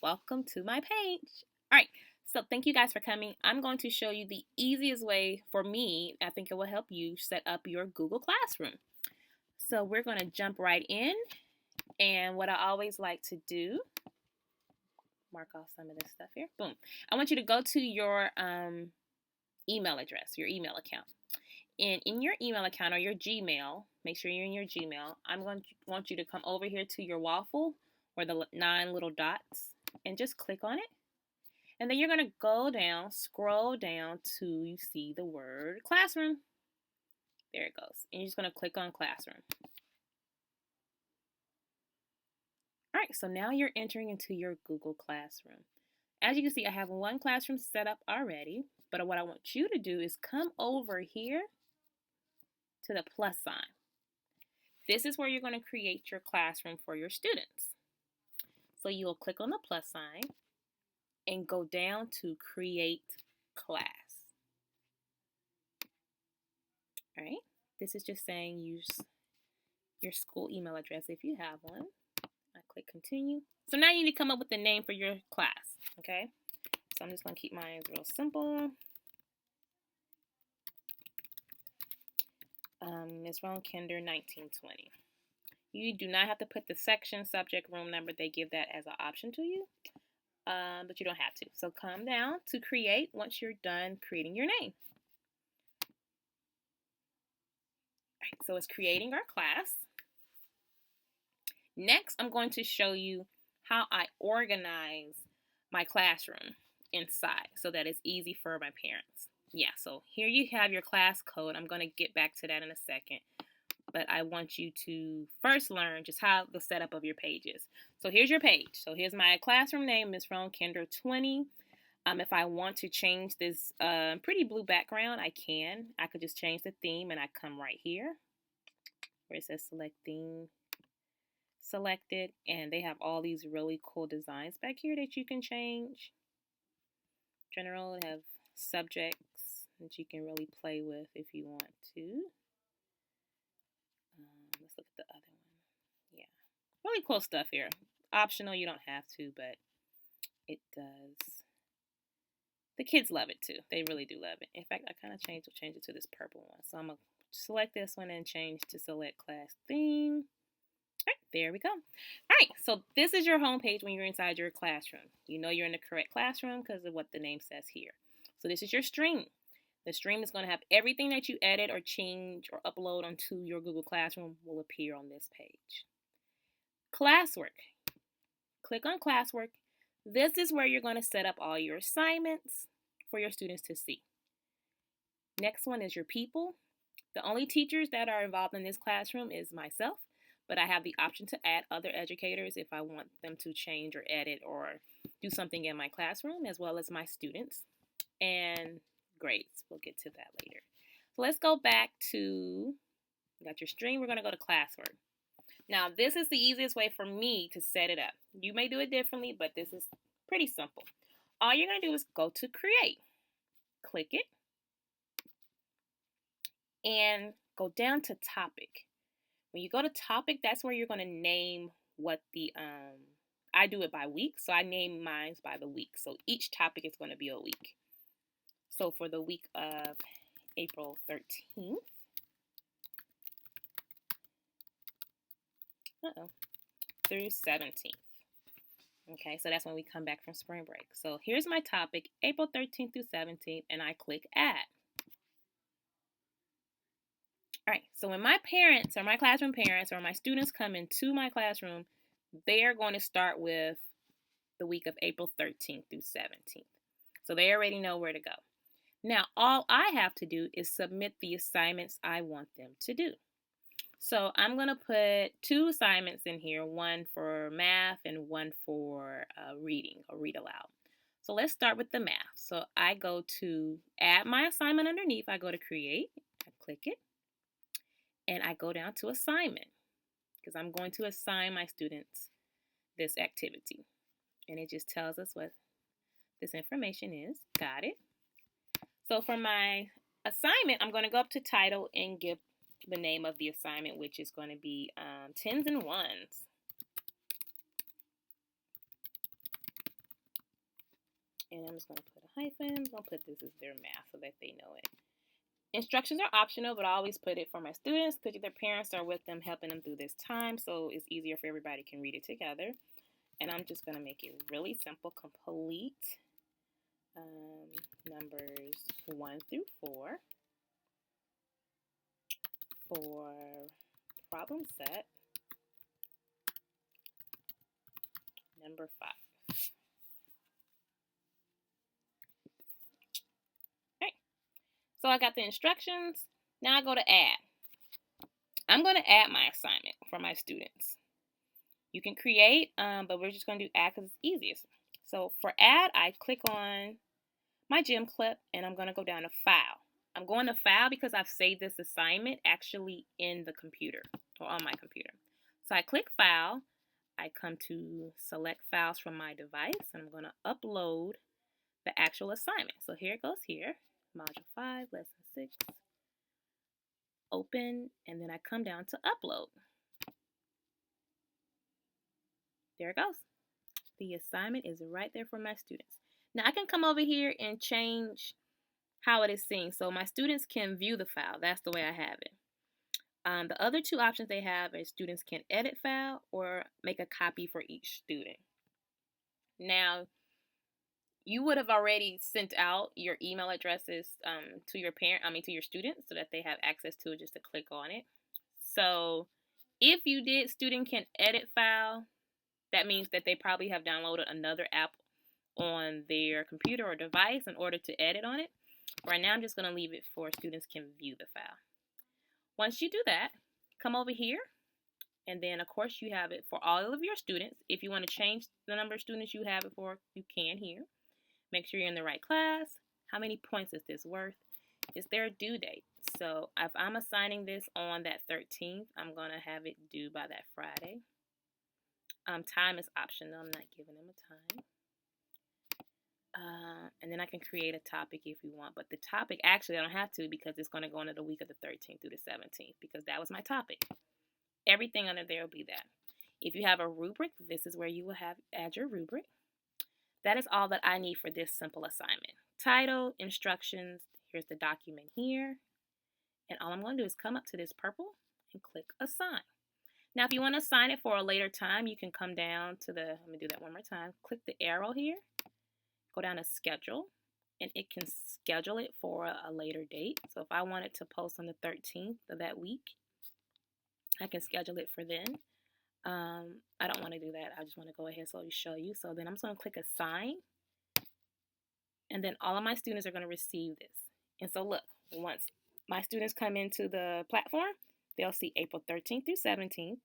welcome to my page. All right, so thank you guys for coming. I'm going to show you the easiest way for me. I think it will help you set up your Google Classroom. So we're going to jump right in. And what I always like to do, mark off some of this stuff here. Boom. I want you to go to your email address, your email account. And in your email account or your Gmail, make sure you're in your Gmail. I'm going to want you to come over here to your waffle or the 9 little dots and just click on it. And then you're going to go down, scroll down to you see the word classroom. There it goes. And you're just going to click on classroom. All right, so now you're entering into your Google Classroom. As you can see, I have one classroom set up already, but what I want you to do is come over here to the plus sign. This is where you're going to create your classroom for your students. So you'll click on the plus sign and go down to create class. All right, this is just saying use your school email address if you have one. I click continue. So now you need to come up with the name for your class, okay? So I'm just going to keep mine real simple. Ms. Ron Kinder 1920. You do not have to put the section, subject, room number. They give that as an option to you, but you don't have to. So come down to create once you're done creating your name. All right, so it's creating our class. Next, I'm going to show you how I organize my classroom inside so that it's easy for my parents. Yeah, so here you have your class code. I'm going to get back to that in a second. But I want you to first learn just how the setup of your page is. So here's your page. So here's my classroom name, Ms. Ron Kinder 20. If I want to change this pretty blue background, I can. I could just change the theme and I come right here where it says select theme. Selected, and they have all these really cool designs back here that you can change. General, they have subjects that you can really play with if you want to. Let's look at the other one. Yeah, really cool stuff here. Optional, you don't have to, but it does. The kids love it too. They really do love it. In fact, I kind of change it to this purple one. So I'm going to select this one and change to select class theme. All right, there we go. All right, so this is your home page when you're inside your classroom. You know you're in the correct classroom because of what the name says here. So this is your stream. The stream is going to have everything that you edit or change or upload onto your Google Classroom will appear on this page. Classwork. Click on classwork. This is where you're going to set up all your assignments for your students to see. Next one is your people. The only teachers that are involved in this classroom is myself. But I have the option to add other educators if I want them to change or edit or do something in my classroom, as well as my students. And grades, we'll get to that later. So let's go back to, you got your stream, we're going to go to classwork. Now, this is the easiest way for me to set it up. You may do it differently, but this is pretty simple. All you're going to do is go to create. Click it. And go down to topic. When you go to topic, that's where you're going to name what the, I do it by week, so I name mine by the week. So each topic is going to be a week. So for the week of April 13th, through 17th. Okay, so that's when we come back from spring break. So here's my topic, April 13th through 17th, and I click add. All right, so when my parents or my classroom parents or my students come into my classroom, they're going to start with the week of April 13th through 17th. So they already know where to go. Now, all I have to do is submit the assignments I want them to do. So I'm going to put 2 assignments in here, one for math and one for reading or read aloud. So let's start with the math. So I go to add my assignment underneath. I go to create. I click it. And I go down to assignment because I'm going to assign my students this activity. And it just tells us what this information is. Got it. So for my assignment, I'm going to go up to title and give the name of the assignment, which is going to be tens and ones. And I'm just going to put a hyphen. I'm going to put this as their math so that they know it. Instructions are optional, but I always put it for my students because their parents are with them helping them through this time, so it's easier for everybody can read it together. And I'm just going to make it really simple. Complete numbers 1 through 4 for problem set number 5. Okay, so I got the instructions. Now I go to add. I'm going to add my assignment for my students. You can create, but we're just going to do add because it's easiest. So for add, I click on my gym clip and I'm going to go down to file. I'm going to file because I've saved this assignment actually in the computer or on my computer. So I click file. I come to select files from my device and I'm going to upload the actual assignment. So here it goes here, module 5, lesson 6, open, and then I come down to upload. There it goes. The assignment is right there for my students. Now I can come over here and change how it is seen. So my students can view the file. That's the way I have it. The other two options they have is students can edit file or make a copy for each student. Now, you would have already sent out your email addresses to your to your students so that they have access to it just to click on it. So if you did student can edit file, that means that they probably have downloaded another app on their computer or device in order to edit on it. Right now, I'm just going to leave it for students can view the file. Once you do that, come over here, and then, of course, you have it for all of your students. If you want to change the number of students you have it for, you can here. Make sure you're in the right class. How many points is this worth? Is there a due date? So if I'm assigning this on that 13th, I'm going to have it due by that Friday. Time is optional. I'm not giving them a time. And then I can create a topic if you want. But the topic, actually, I don't have to because it's going to go into the week of the 13th through the 17th because that was my topic. Everything under there will be that. If you have a rubric, this is where you will add your rubric. That is all that I need for this simple assignment. Title, instructions, here's the document here. And all I'm going to do is come up to this purple and click Assign. Now, if you want to assign it for a later time, you can come down to let me do that one more time. Click the arrow here, go down to Schedule, and it can schedule it for a later date. So if I wanted to post on the 13th of that week, I can schedule it for then. I don't want to do that. I just want to go ahead and show you. So then I'm just going to click Assign. And then all of my students are going to receive this. And so look, once my students come into the platform, they'll see April 13th through 17th.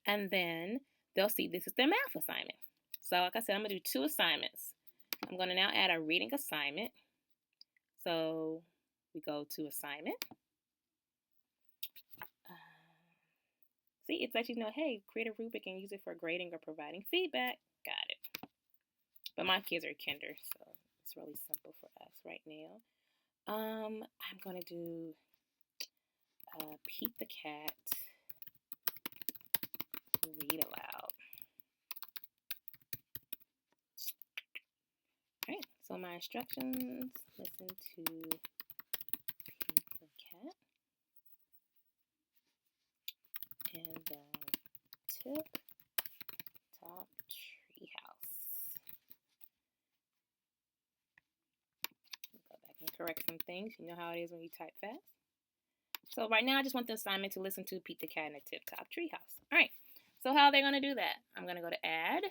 And then they'll see this is their math assignment. So like I said, I'm going to do 2 assignments. I'm going to now add a reading assignment. So we go to assignment. See, it's letting you know, hey, create a rubric and use it for grading or providing feedback. Got it. But my kids are kinder, so it's really simple for us right now. I'm going to do Pete the Cat, read aloud. All right, so my instructions, listen to Pete the Cat. And then tip top treehouse. Go back and correct some things. You know how it is when you type fast. So right now I just want the assignment to listen to Pete the Cat in a tip top treehouse. All right. So how are they going to do that? I'm going to go to add.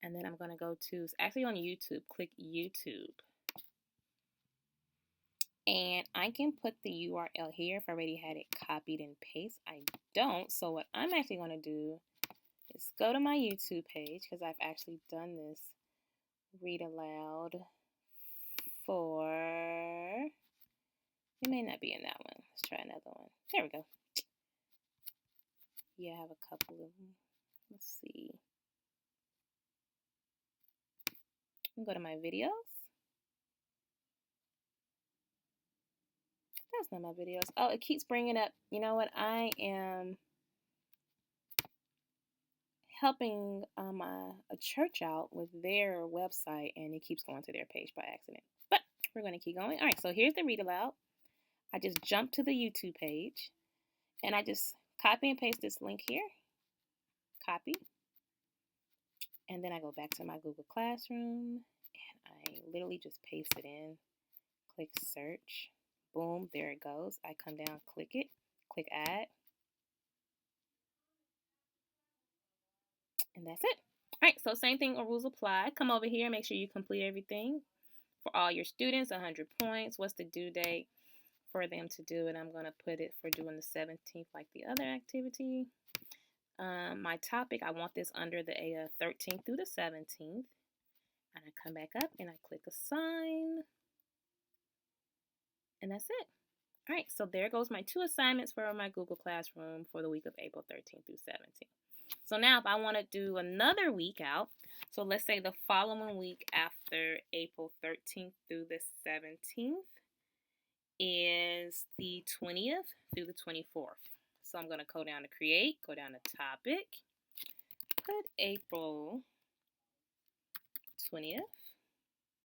And then I'm going to go to, it's actually on YouTube. Click YouTube. And I can put the URL here if I already had it copied and pasted. I don't. So what I'm actually going to do is go to my YouTube page because I've actually done this read aloud for, it may not be in that one. Let's try another one. There we go. Yeah, I have a couple of them. Let's see. Go to my videos. That's not my videos. Oh, it keeps bringing up. You know what? I am helping a church out with their website, and it keeps going to their page by accident. But we're going to keep going. All right, so here's the read aloud. I just jump to the YouTube page, and I just copy and paste this link here. Copy. And then I go back to my Google Classroom, and I literally just paste it in. Click search. Boom, there it goes. I come down, click it, click add. And that's it. All right, so same thing, rules apply. Come over here, make sure you complete everything for all your students, 100 points. What's the due date for them to do it? I'm going to put it for doing the 17th like the other activity. My topic, I want this under the 13th through the 17th. And I come back up and I click assign. And that's it. All right, so there goes my 2 assignments for my Google Classroom for the week of April 13th through 17th. So now if I want to do another week out, so let's say the following week after April 13th through the 17th is the 20th through the 24th. So I'm going to go down to create, go down to topic, put April 20th